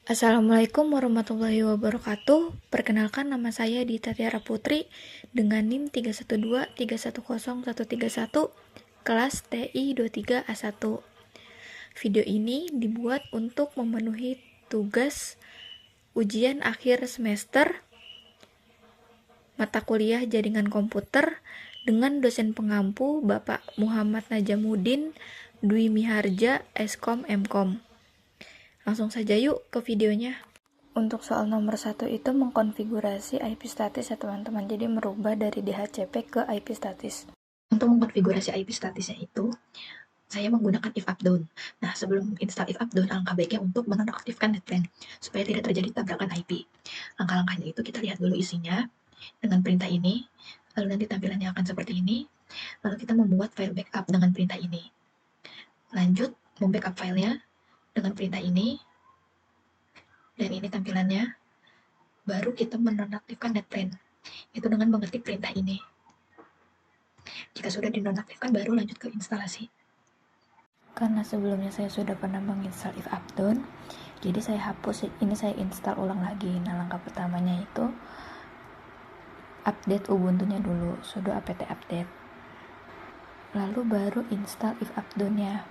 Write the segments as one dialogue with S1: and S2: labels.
S1: Assalamualaikum warahmatullahi wabarakatuh. Perkenalkan, nama saya Dita Tiara Putri dengan NIM 312310131, kelas TI 23A1. Video ini dibuat untuk memenuhi tugas ujian akhir semester mata kuliah jaringan komputer dengan dosen pengampu Bapak Muhammad Najamuddin Dwi Miharja, Eskom Mkom. Langsung saja yuk ke videonya. Untuk soal nomor 1 itu mengkonfigurasi IP statis ya teman-teman. Jadi merubah dari DHCP ke IP statis.
S2: Untuk mengkonfigurasi IP statisnya itu, saya menggunakan if updown. Nah, sebelum install if updown, alangkah baiknya untuk menonaktifkan netplan supaya tidak terjadi tabrakan IP. Langkah-langkahnya itu kita lihat dulu isinya dengan perintah ini, lalu nanti tampilannya akan seperti ini. Lalu kita membuat file backup dengan perintah ini. Lanjut, membackup filenya dengan perintah ini. Dan ini tampilannya. Baru kita menonaktifkan netplan. Itu dengan mengetik perintah ini. Jika sudah dinonaktifkan, baru lanjut ke instalasi.
S1: Karena sebelumnya saya sudah pernah menginstal if updown, jadi saya hapus, ini saya install ulang lagi. Nah, langkah pertamanya itu update Ubuntu-nya dulu, sudo apt update. Lalu baru install if updown-nya.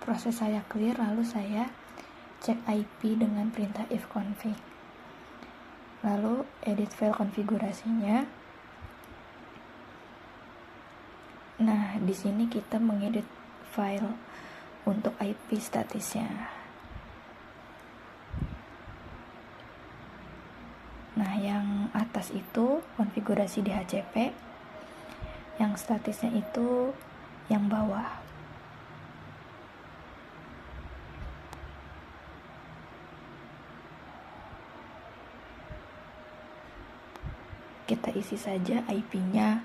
S1: Proses saya clear, lalu saya cek IP dengan perintah ifconfig. Lalu edit file konfigurasinya. Nah, di sini kita mengedit file untuk IP statisnya. Nah, yang atas itu konfigurasi DHCP, yang statisnya itu yang bawah. Kita isi saja IP-nya,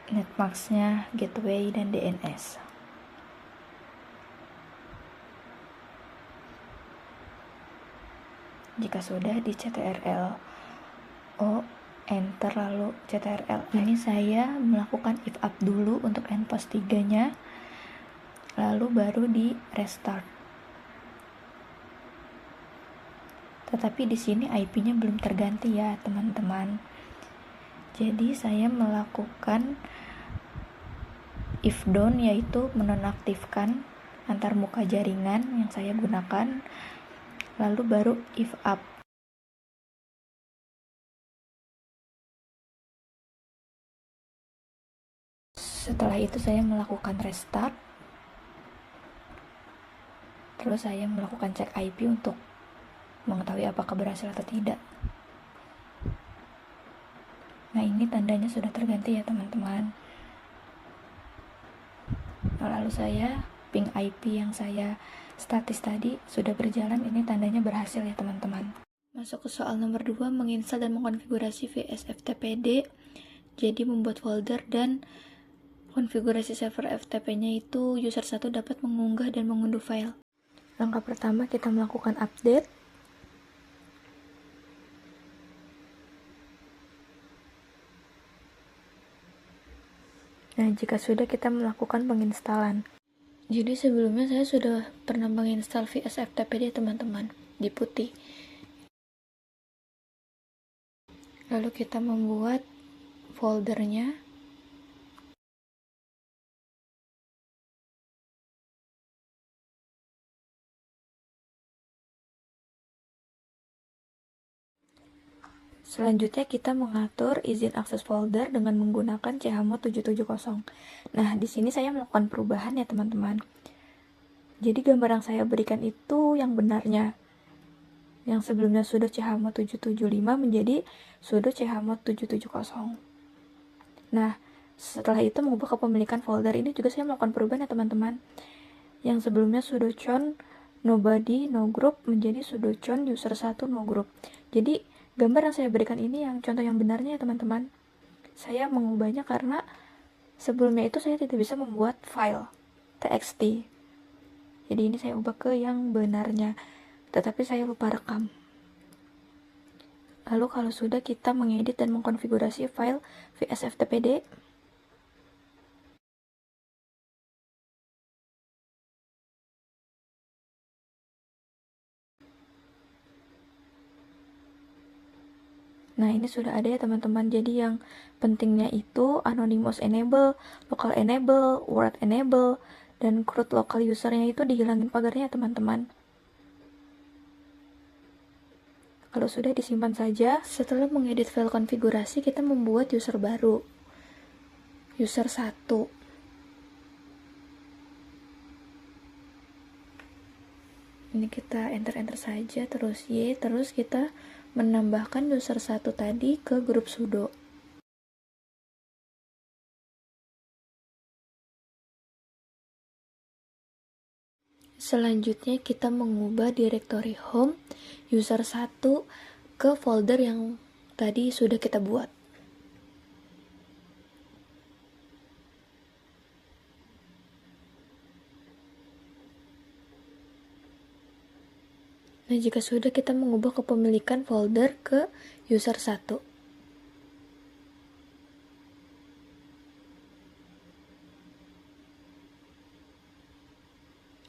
S1: netmask-nya, gateway, dan DNS. Jika sudah, di ctrl enter, lalu ctrl. Ini saya melakukan if up dulu untuk endpost 3-nya, lalu baru di restart. Tetapi di sini IP-nya belum terganti ya teman-teman. Jadi saya melakukan if down, yaitu menonaktifkan antar muka jaringan yang saya gunakan, lalu baru if up. Setelah itu saya melakukan restart, terus saya melakukan cek IP untuk mengetahui apakah berhasil atau tidak. Nah, ini tandanya sudah terganti ya teman-teman. Lalu saya ping IP yang saya statis tadi sudah berjalan, ini tandanya berhasil ya teman-teman. Masuk ke soal nomor 2, menginstal dan mengkonfigurasi VSFTPD. Jadi membuat folder dan konfigurasi server FTP-nya itu user 1 dapat mengunggah dan mengunduh file. Langkah pertama kita melakukan update. Nah, jika sudah, kita melakukan penginstalan. Jadi sebelumnya saya sudah pernah menginstal VSFTPD teman-teman, di putih. Lalu kita membuat foldernya. Selanjutnya kita mengatur izin akses folder dengan menggunakan chmod 770. Nah, di sini saya melakukan perubahan ya teman-teman. Jadi gambar yang saya berikan itu yang benarnya. Yang sebelumnya sudo chmod 775 menjadi sudo chmod 770. Nah, setelah itu mengubah kepemilikan folder, ini juga saya melakukan perubahan ya teman-teman. Yang sebelumnya sudo chon nobody no group menjadi sudo chon user 1 no group. Jadi gambar yang saya berikan ini yang contoh yang benarnya ya teman-teman. Saya mengubahnya karena sebelumnya itu saya tidak bisa membuat file txt. Jadi ini saya ubah ke yang benarnya, tetapi saya lupa rekam. Lalu kalau sudah, kita mengedit dan mengkonfigurasi file VSFTPD. Nah, ini sudah ada ya teman-teman. Jadi yang pentingnya itu anonymous enable, local enable, word enable, dan root local usernya itu dihilangin pagarnya teman-teman. Kalau sudah, disimpan saja. Setelah mengedit file konfigurasi, kita membuat user baru. User 1. Ini kita enter saja, terus Y, terus kita menambahkan user 1 tadi ke grup sudo. Selanjutnya kita mengubah direktori home user 1 ke folder yang tadi sudah kita buat. Nah, jika sudah, kita mengubah kepemilikan folder ke user 1.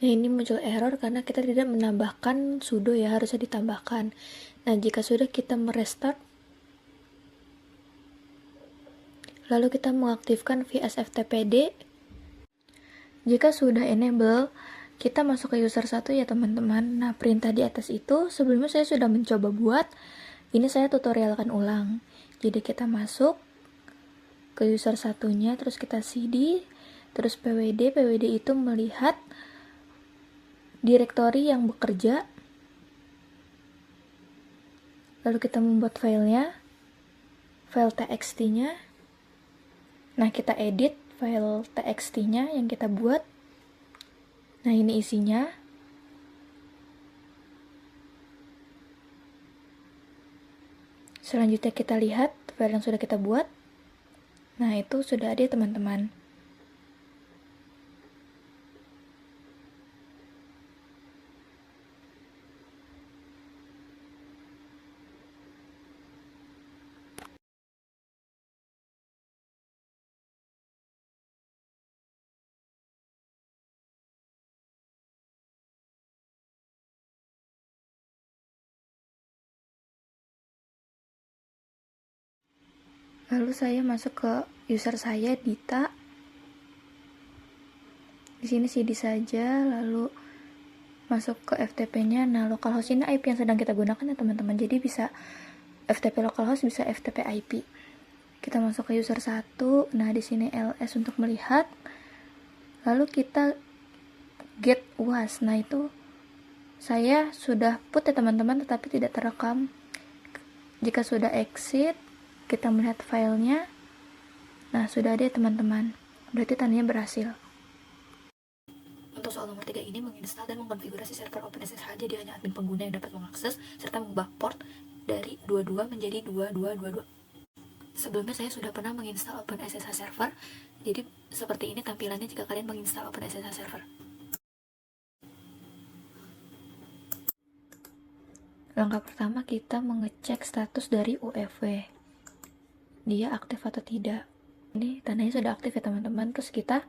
S1: Nah, ini muncul error karena kita tidak menambahkan sudo ya, harusnya ditambahkan. Nah, jika sudah, kita merestart. Lalu kita mengaktifkan VSFTPD. Jika sudah enable, kita masuk ke user 1 ya teman-teman. Nah, perintah di atas itu sebelumnya saya sudah mencoba buat. Ini saya tutorialkan ulang. Jadi kita masuk ke user satunya, terus kita cd, terus pwd. Pwd itu melihat direktori yang bekerja. Lalu kita membuat filenya, file txt-nya. Nah, kita edit file txt-nya yang kita buat. Nah, ini isinya. Selanjutnya kita lihat file yang sudah kita buat. Nah, itu sudah ada teman-teman. Lalu saya masuk ke user saya, Dita. Di sini cd saja, lalu masuk ke FTP-nya. Nah, localhost ini IP yang sedang kita gunakan ya teman-teman. Jadi bisa FTP localhost, bisa FTP IP. Kita masuk ke user 1. Nah, di sini ls untuk melihat. Lalu kita get was. Nah, itu saya sudah put ya teman-teman, tetapi tidak terekam. Jika sudah exit, kita melihat filenya. Nah, sudah ada ya teman-teman. Berarti tandanya berhasil. Untuk soal nomor 3 ini, menginstal dan mengkonfigurasi server OpenSSH, jadi hanya admin pengguna yang dapat mengakses, serta mengubah port dari 22 menjadi 2222. Sebelumnya saya sudah pernah menginstal OpenSSH server, jadi seperti ini tampilannya jika kalian menginstal OpenSSH server. Langkah pertama, kita mengecek status dari UFW. Dia aktif atau tidak. Ini tandanya sudah aktif ya teman-teman. Terus kita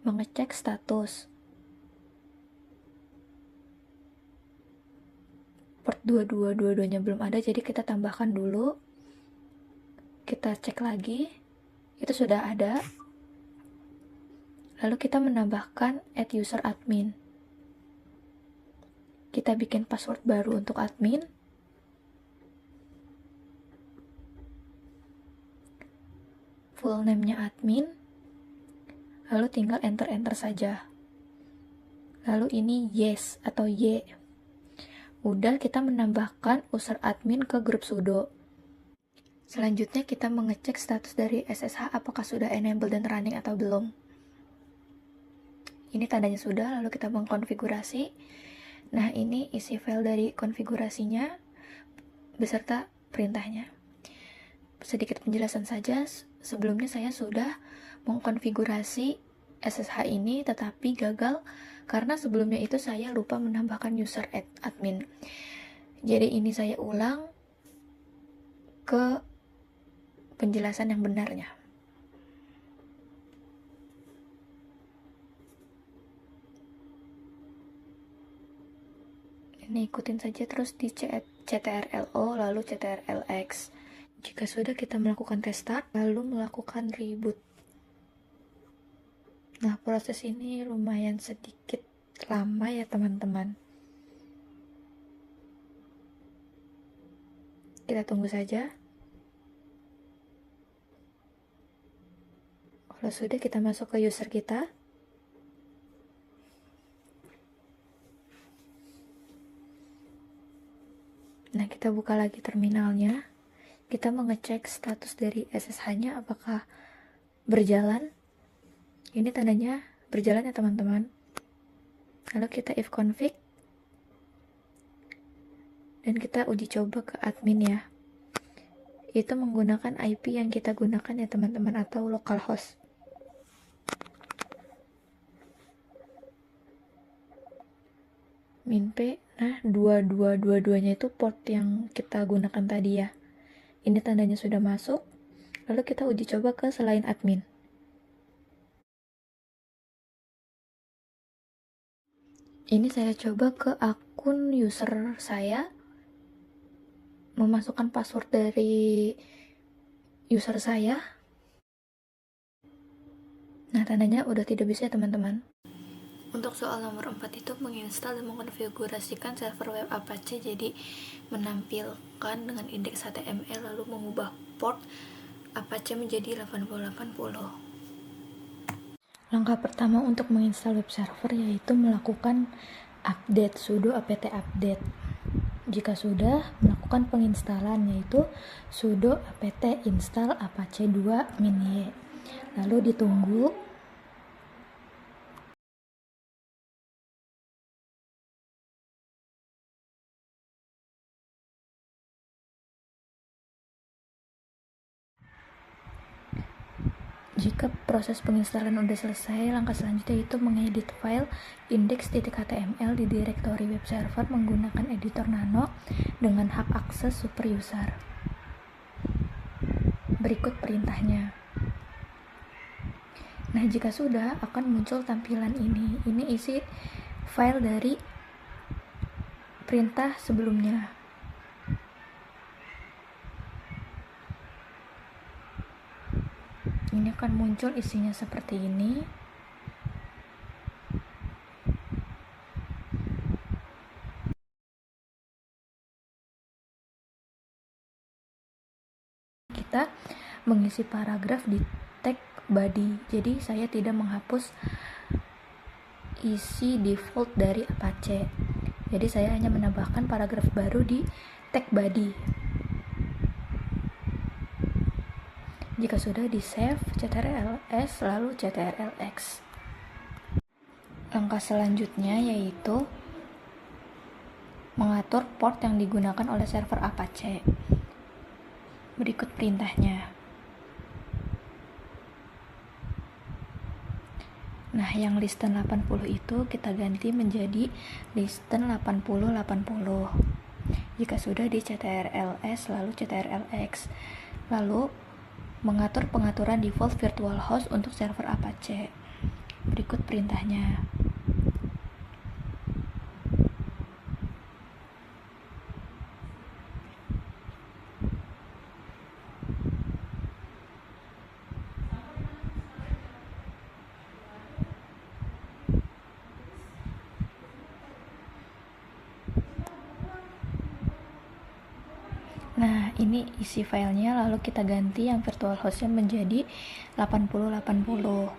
S1: mengecek status. Port 2222-nya belum ada, jadi kita tambahkan dulu. Kita cek lagi. Itu sudah ada. Lalu kita menambahkan add user admin. Kita bikin password baru untuk admin. Full name-nya admin. Lalu tinggal enter-enter saja. Lalu ini yes atau y. Udah, kita menambahkan user admin ke grup sudo. Selanjutnya kita mengecek status dari SSH apakah sudah enable dan running atau belum. Ini tandanya sudah, lalu kita mengkonfigurasi. Nah, ini isi file dari konfigurasinya beserta perintahnya. Sedikit penjelasan saja, sebelumnya saya sudah mengkonfigurasi SSH ini tetapi gagal karena sebelumnya itu saya lupa menambahkan user admin. Jadi ini saya ulang. ke penjelasan yang benarnya. Ini ikutin saja terus di CTRLO lalu CTRLX. Jika sudah, kita melakukan restart lalu melakukan reboot. Nah, proses ini lumayan sedikit lama ya teman-teman. Kita tunggu saja. Kalau sudah, kita masuk ke user kita. Nah, kita buka lagi terminalnya. Kita mengecek status dari SSH-nya apakah berjalan. Ini tandanya berjalan ya teman-teman. Lalu kita if config. Dan kita uji coba ke admin ya. Itu menggunakan IP yang kita gunakan ya teman-teman, atau localhost. Min P. Nah, 2222-nya itu port yang kita gunakan tadi ya. Ini tandanya sudah masuk. Lalu kita uji coba ke selain admin. Ini saya coba ke akun user saya. Memasukkan password dari user saya. Nah, tandanya udah tidak bisa ya teman-teman. Untuk soal nomor 4 itu menginstal dan mengkonfigurasikan server web Apache, jadi menampilkan dengan indeks HTML lalu mengubah port Apache menjadi 8080. Langkah pertama untuk menginstal web server yaitu melakukan update sudo apt update. Jika sudah, melakukan penginstalan yaitu sudo apt install apache 2 -y. Lalu ditunggu. Jika proses penginstalan udah selesai, langkah selanjutnya itu mengedit file index.html di direktori web server menggunakan editor nano dengan hak akses super user. Berikut perintahnya. Nah, jika sudah, akan muncul tampilan ini. Ini isi file dari perintah sebelumnya. Ini akan muncul isinya seperti ini. Kita mengisi paragraf di tag body. Jadi saya tidak menghapus isi default dari Apache. Jadi saya hanya menambahkan paragraf baru di tag body. Jika sudah, di save CTRL-S lalu CTRL-X. Langkah selanjutnya yaitu mengatur port yang digunakan oleh server Apache. Berikut perintahnya. Nah, yang listen 80 itu kita ganti menjadi listen 8080. Jika sudah, di CTRL-S lalu CTRL-X. Lalu mengatur pengaturan default virtual host untuk server Apache. Berikut perintahnya. Nah, ini isi filenya, lalu kita ganti yang virtual hostnya menjadi 8080.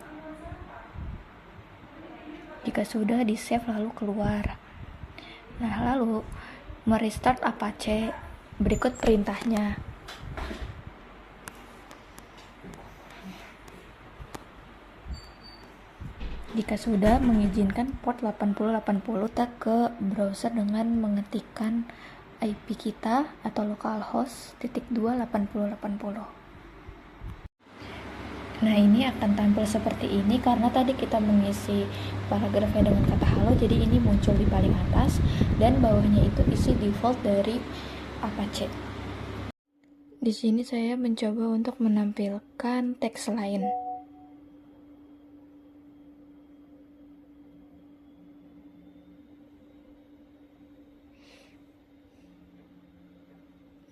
S1: Jika sudah, di save lalu keluar. Nah, lalu merestart Apache. Berikut perintahnya. Jika sudah, mengizinkan port 8080 kita ke browser dengan mengetikkan IP kita atau localhost /28080. Nah, ini akan tampil seperti ini karena tadi kita mengisi paragrafnya dengan kata halo, jadi ini muncul di paling atas dan bawahnya itu isi default dari Apache. Di sini saya mencoba untuk menampilkan teks lain.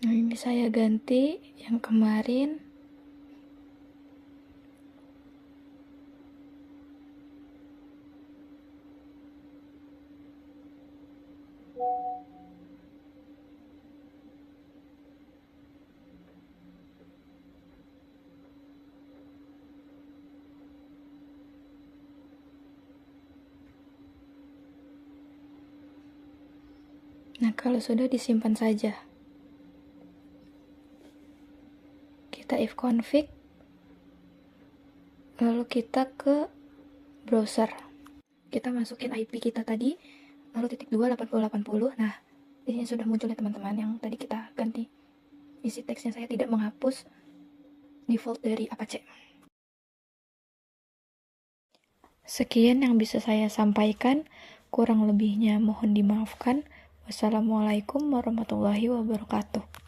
S1: Nah, ini saya ganti yang kemarin. Nah, kalau sudah disimpan saja. Kita if config, lalu kita ke browser. Kita masukin IP kita tadi, lalu /2 8080. Nah, di sini sudah muncul ya teman-teman yang tadi kita ganti. Isi teksnya saya tidak menghapus default dari Apache. Sekian yang bisa saya sampaikan, kurang lebihnya mohon dimaafkan. Wassalamualaikum warahmatullahi wabarakatuh.